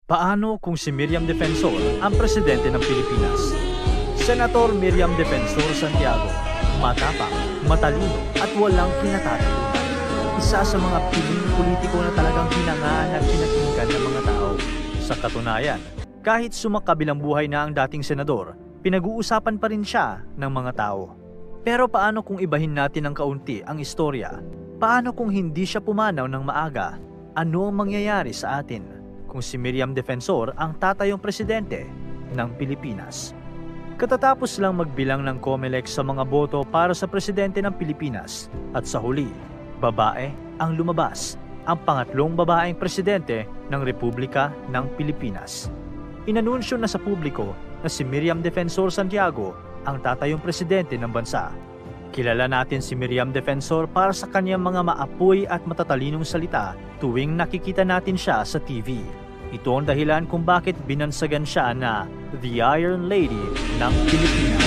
Paano kung si Miriam Defensor ang presidente ng Pilipinas? Senator Miriam Defensor Santiago, matapang, matalino at walang kinatatakutan. Isa sa mga piling politiko na talagang hinangaan at pinakinggan ng mga tao. Sa katunayan, kahit sumakabilang buhay na ang dating senador, pinag-uusapan pa rin siya ng mga tao. Pero paano kung ibahin natin ng kaunti ang istorya? Paano kung hindi siya pumanaw ng maaga? Ano ang mangyayari sa atin kung si Miriam Defensor ang tatayong presidente ng Pilipinas? Katatapos lang magbilang ng COMELEC sa mga boto para sa presidente ng Pilipinas at sa huli, babae ang lumabas, ang pangatlong babaeng presidente ng Republika ng Pilipinas. Inanunsyo na sa publiko na si Miriam Defensor Santiago ang tatayong presidente ng bansa. Kilala natin si Miriam Defensor para sa kanyang mga maapoy at matatalinong salita tuwing nakikita natin siya sa TV. Ito ang dahilan kung bakit binansagan siya na The Iron Lady ng Pilipinas.